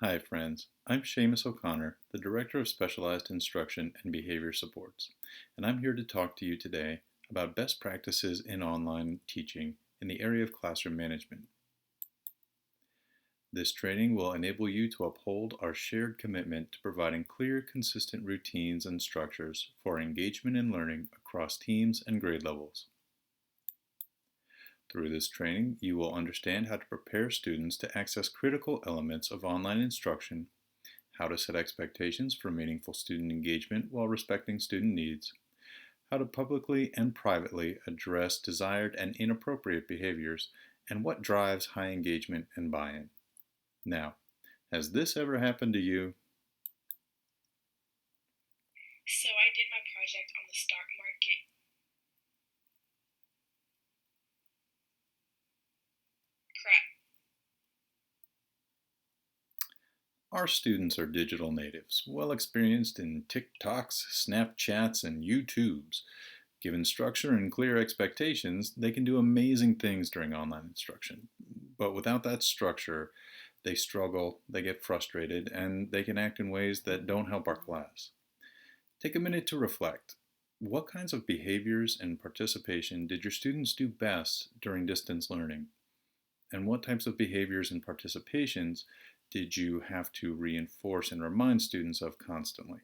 Hi friends, I'm Seamus O'Connor, the Director of Specialized Instruction and Behavior Supports, and I'm here to talk to you today about best practices in online teaching in the area of classroom management. This training will enable you to uphold our shared commitment to providing clear, consistent routines and structures for engagement and learning across teams and grade levels. Through this training, you will understand how to prepare students to access critical elements of online instruction, how to set expectations for meaningful student engagement while respecting student needs, how to publicly and privately address desired and inappropriate behaviors, and what drives high engagement and buy-in. Now, has this ever happened to you? So I did my project on the stock market. Crap. Our students are digital natives, well experienced in TikToks, Snapchats, and YouTubes. Given structure and clear expectations, they can do amazing things during online instruction. But without that structure, they struggle, they get frustrated, and they can act in ways that don't help our class. Take a minute to reflect. What kinds of behaviors and participation did your students do best during distance learning? And what types of behaviors and participations did you have to reinforce and remind students of constantly?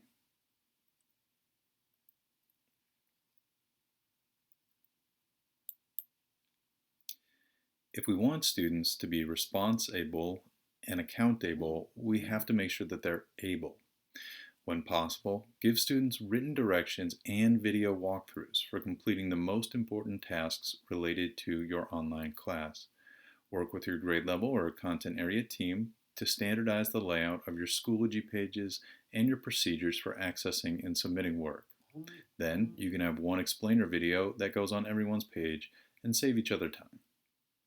If we want students to be responsible and accountable, we have to make sure that they're able. When possible, give students written directions and video walkthroughs for completing the most important tasks related to your online class. Work with your grade level or content area team to standardize the layout of your Schoology pages and your procedures for accessing and submitting work. Then you can have one explainer video that goes on everyone's page and save each other time.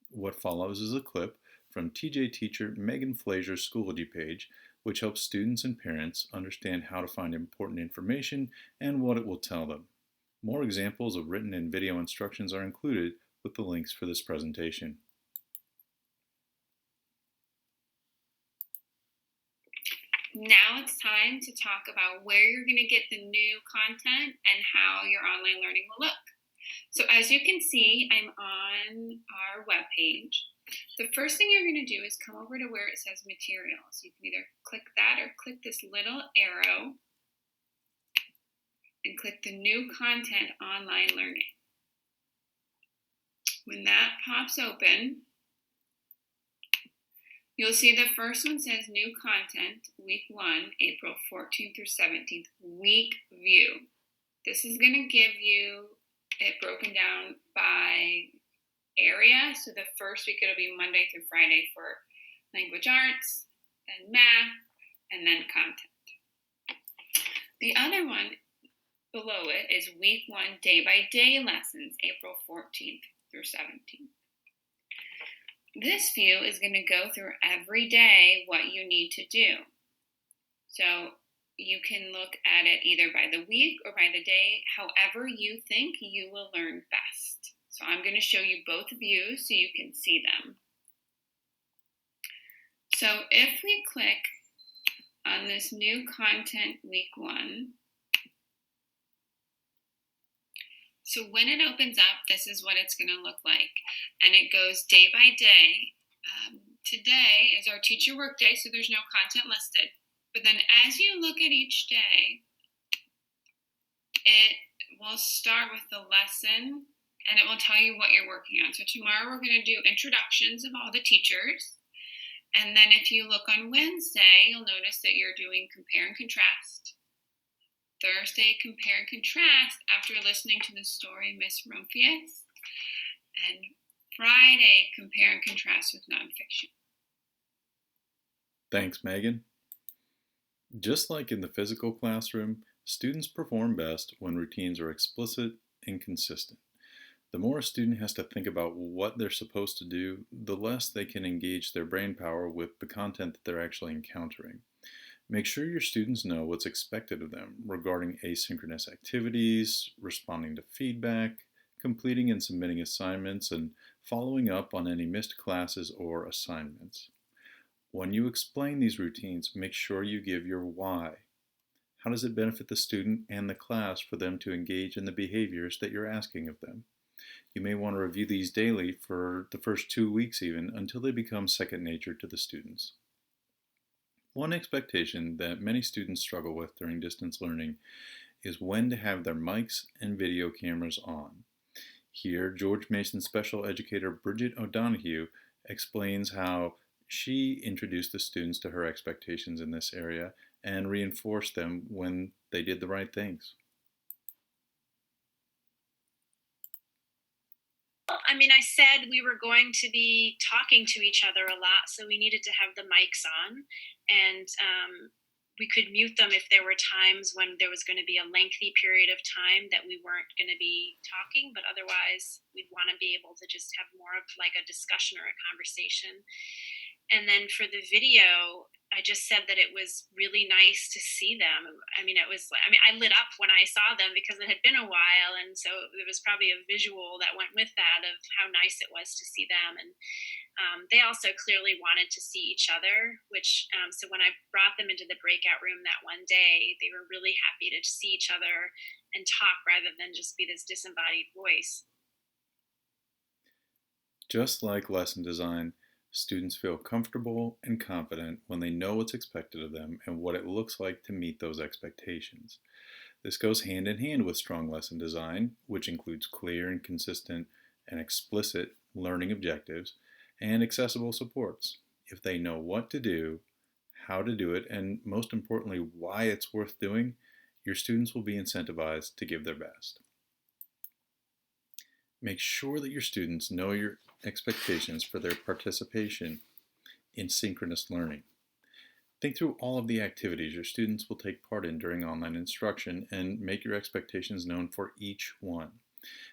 What follows is a clip from TJ teacher Megan Flazier's Schoology page, which helps students and parents understand how to find important information and what it will tell them. More examples of written and video instructions are included with the links for this presentation. Now it's time to talk about where you're going to get the new content and how your online learning will look. So as you can see, I'm on our webpage. The first thing you're going to do is come over to where it says materials. You can either click that or click this little arrow and click the new content online learning. When that pops open, you'll see the first one says new content, week 1, April 14th through 17th, week view. This is going to give you it broken down by area. So the first week it'll be Monday through Friday for language arts, then math, and then content. The other one below it is week 1, day-by-day lessons, April 14th through 17th. This view is going to go through every day what you need to do. So you can look at it either by the week or by the day, however you think you will learn best. So I'm going to show you both views so you can see them. So if we click on this new content week 1, so when it opens up, this is what it's going to look like. And it goes day by day. Today is our teacher work day, so there's no content listed. But then as you look at each day, it will start with the lesson and it will tell you what you're working on. So tomorrow we're going to do introductions of all the teachers. And then if you look on Wednesday, you'll notice that you're doing compare and contrast. Thursday, compare and contrast after listening to the story Miss Rumphius. And Friday, compare and contrast with nonfiction. Thanks, Megan. Just like in the physical classroom, students perform best when routines are explicit and consistent. The more a student has to think about what they're supposed to do, the less they can engage their brain power with the content that they're actually encountering. Make sure your students know what's expected of them regarding asynchronous activities, responding to feedback, completing and submitting assignments, and following up on any missed classes or assignments. When you explain these routines, make sure you give your why. How does it benefit the student and the class for them to engage in the behaviors that you're asking of them? You may want to review these daily for the first 2 weeks even until they become second nature to the students. One expectation that many students struggle with during distance learning is when to have their mics and video cameras on. Here, George Mason special educator Bridget O'Donoghue explains how she introduced the students to her expectations in this area and reinforced them when they did the right things. I mean, I said we were going to be talking to each other a lot, so we needed to have the mics on, and we could mute them if there were times when there was going to be a lengthy period of time that we weren't going to be talking, but otherwise we'd want to be able to just have more of like a discussion or a conversation. And then for the video, I just said that it was really nice to see them. I mean, I lit up when I saw them because it had been a while. And so there was probably a visual that went with that of how nice it was to see them. And they also clearly wanted to see each other, so when I brought them into the breakout room that one day, they were really happy to see each other and talk rather than just be this disembodied voice. Just like lesson design, students feel comfortable and confident when they know what's expected of them and what it looks like to meet those expectations. This goes hand in hand with strong lesson design, which includes clear and consistent and explicit learning objectives and accessible supports. If they know what to do, how to do it, and most importantly, why it's worth doing, your students will be incentivized to give their best. Make sure that your students know your expectations for their participation in synchronous learning. Think through all of the activities your students will take part in during online instruction and make your expectations known for each one.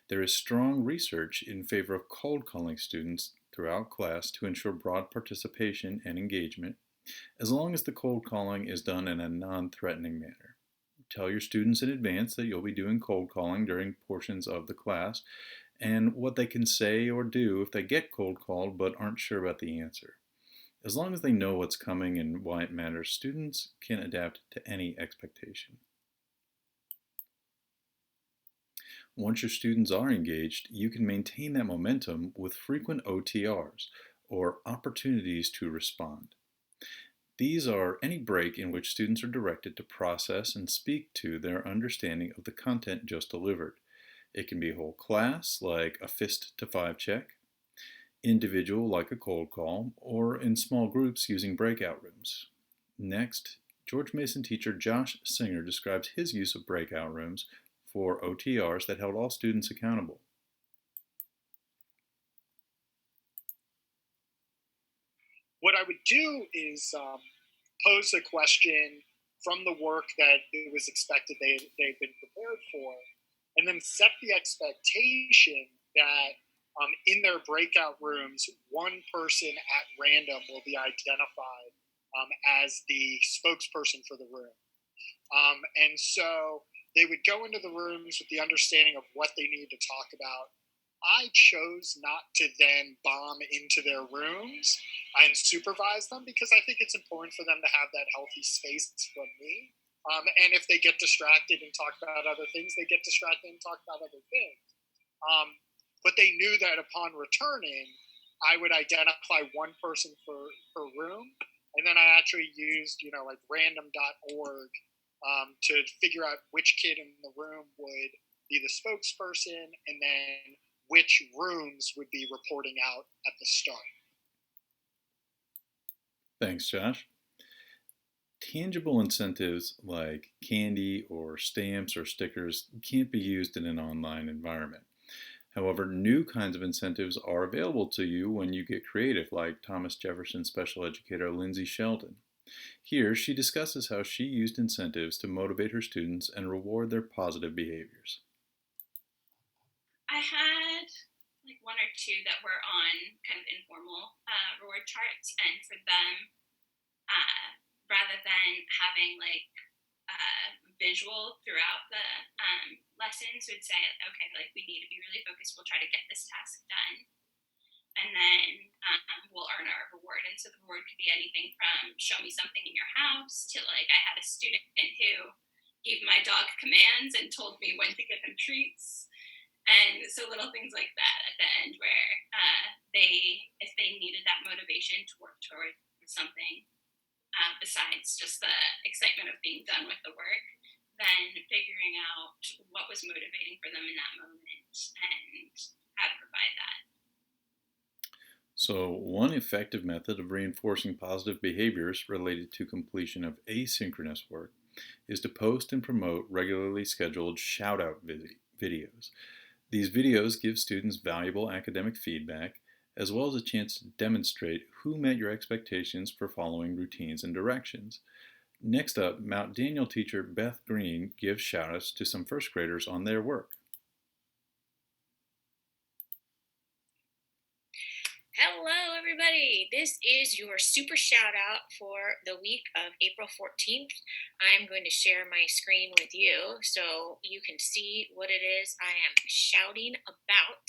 There is strong research in favor of cold calling students throughout class to ensure broad participation and engagement, as long as the cold calling is done in a non-threatening manner. Tell your students in advance that you'll be doing cold calling during portions of the class and what they can say or do if they get cold called but aren't sure about the answer. As long as they know what's coming and why it matters, students can adapt to any expectation. Once your students are engaged, you can maintain that momentum with frequent OTRs, or opportunities to respond. These are any break in which students are directed to process and speak to their understanding of the content just delivered. It can be whole class, like a fist to 5 check, individual, like a cold call, or in small groups using breakout rooms. Next, George Mason teacher Josh Singer describes his use of breakout rooms for OTRs that held all students accountable. What I would do is pose a question from the work that it was expected they've been prepared for, and then set the expectation that in their breakout rooms, one person at random will be identified as the spokesperson for the room. And so they would go into the rooms with the understanding of what they needed to talk about. I chose not to then bomb into their rooms and supervise them because I think it's important for them to have that healthy space from me. And if they get distracted and talk about other things, they get distracted and talk about other things. But they knew that upon returning, I would identify one person per room. And then I actually used, like random.org to figure out which kid in the room would be the spokesperson and then which rooms would be reporting out at the start. Thanks, Josh. Tangible incentives like candy or stamps or stickers can't be used in an online environment. However, new kinds of incentives are available to you when you get creative, like Thomas Jefferson special educator Lindsay Sheldon. Here, she discusses how she used incentives to motivate her students and reward their positive behaviors. I had like one or two that were on kind of informal reward charts, and for them, rather than having like visual throughout the lessons, would say, okay, like we need to be really focused. We'll try to get this task done. and then we'll earn our reward. And so the reward could be anything from show me something in your house to like I had a student who gave my dog commands and told me when to give him treats. And so little things like that at the end where if they needed that motivation to work toward something besides just the excitement of being done with the work, then figuring out what was motivating for them in that moment and how to provide that. So, one effective method of reinforcing positive behaviors related to completion of asynchronous work is to post and promote regularly scheduled shout-out videos. These videos give students valuable academic feedback, as well as a chance to demonstrate who met your expectations for following routines and directions. Next up, Mount Daniel teacher Beth Green gives shout-outs to some first graders on their work. Hello, everybody. This is your super shout out for the week of April 14th. I'm going to share my screen with you so you can see what it is I am shouting about.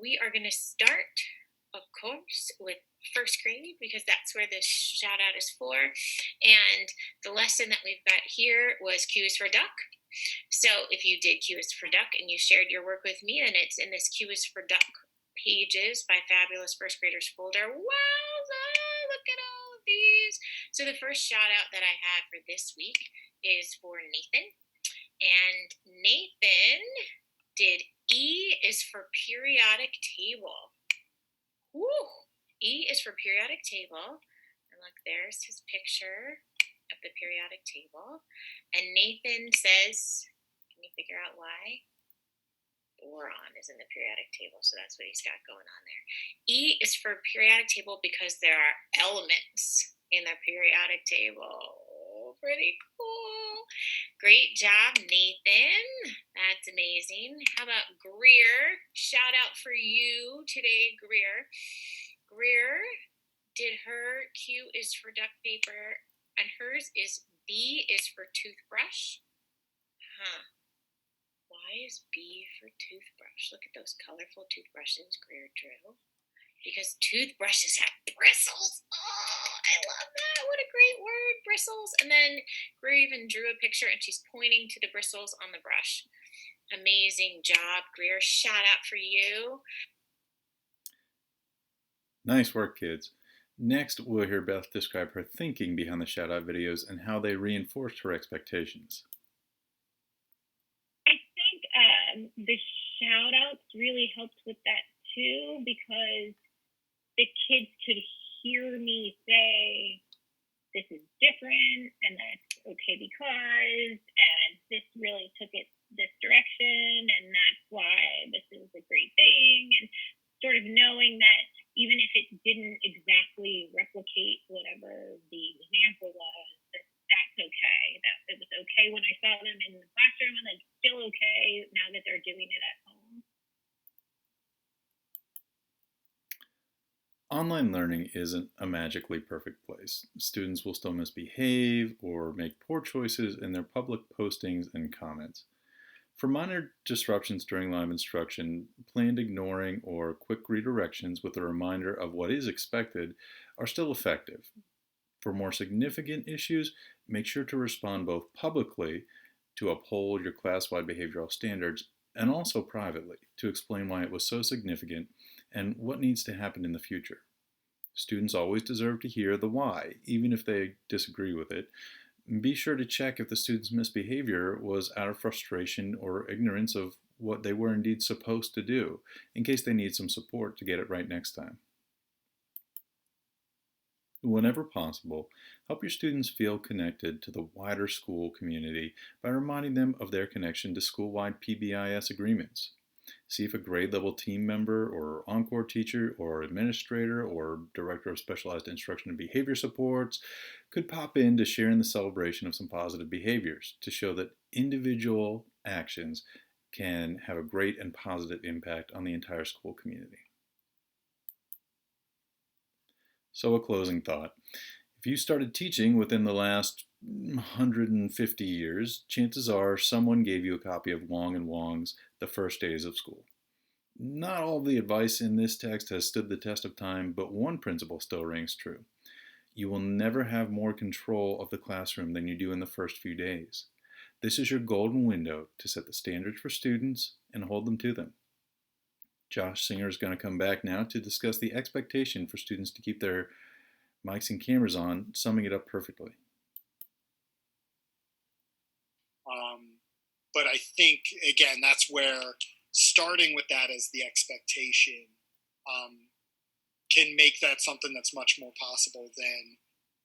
We are going to start, of course, with first grade because that's where this shout out is for. And the lesson that we've got here was Q is for Duck. So if you did Q is for Duck and you shared your work with me, then it's in this Q is for Duck pages by Fabulous First Graders folder. Wow, look at all of these. So the first shout out that I had for this week is for Nathan. And Nathan did E is for periodic table. Woo! E is for periodic table. And look, there's his picture of the periodic table. And Nathan says, can you figure out why? Boron is in the periodic table, so that's what he's got going on there. E is for periodic table because there are elements in the periodic table. Pretty cool. Great job, Nathan. That's amazing. How about Greer? Shout out for you today, Greer. Greer did her Q is for duck paper, and hers is B is for toothbrush. Why is B for toothbrush? Look at those colorful toothbrushes Greer drew. Because toothbrushes have bristles. Oh, I love that. What a great word, bristles. And then Greer even drew a picture and she's pointing to the bristles on the brush. Amazing job, Greer. Shout out for you. Nice work, kids. Next, we'll hear Beth describe her thinking behind the shout-out videos and how they reinforced her expectations. The shout outs really helped with that too because the kids could hear me say, this is different and that's okay because, and this really took it this direction and that's why this is a great thing. And sort of knowing that even if it didn't exactly replicate whatever the example was, that's okay. That it was okay when I saw them in the classroom, and it's still okay now that they're doing it at home. Online learning isn't a magically perfect place. Students will still misbehave or make poor choices in their public postings and comments. For minor disruptions during live instruction, planned ignoring or quick redirections with a reminder of what is expected are still effective. For more significant issues, make sure to respond both publicly to uphold your class-wide behavioral standards and also privately to explain why it was so significant and what needs to happen in the future. Students always deserve to hear the why, even if they disagree with it. Be sure to check if the student's misbehavior was out of frustration or ignorance of what they were indeed supposed to do, in case they need some support to get it right next time. Whenever possible, help your students feel connected to the wider school community by reminding them of their connection to school-wide PBIS agreements. See if a grade-level team member or Encore teacher or administrator or director of specialized instruction and behavior supports could pop in to share in the celebration of some positive behaviors to show that individual actions can have a great and positive impact on the entire school community. So a closing thought. If you started teaching within the last 150 years, chances are someone gave you a copy of Wong and Wong's The First Days of School. Not all of the advice in this text has stood the test of time, but one principle still rings true. You will never have more control of the classroom than you do in the first few days. This is your golden window to set the standards for students and hold them to them. Josh Singer is going to come back now to discuss the expectation for students to keep their mics and cameras on, summing it up perfectly. But I think, again, that's where starting with that as the expectation can make that something that's much more possible than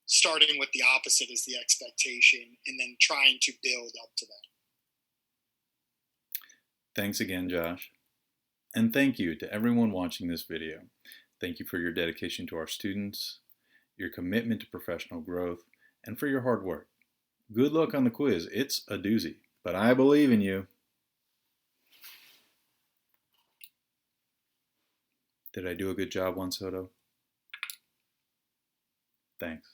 starting with the opposite as the expectation and then trying to build up to that. Thanks again, Josh. And thank you to everyone watching this video. Thank you for your dedication to our students, your commitment to professional growth, and for your hard work. Good luck on the quiz. It's a doozy, but I believe in you. Did I do a good job, Juan Soto? Thanks.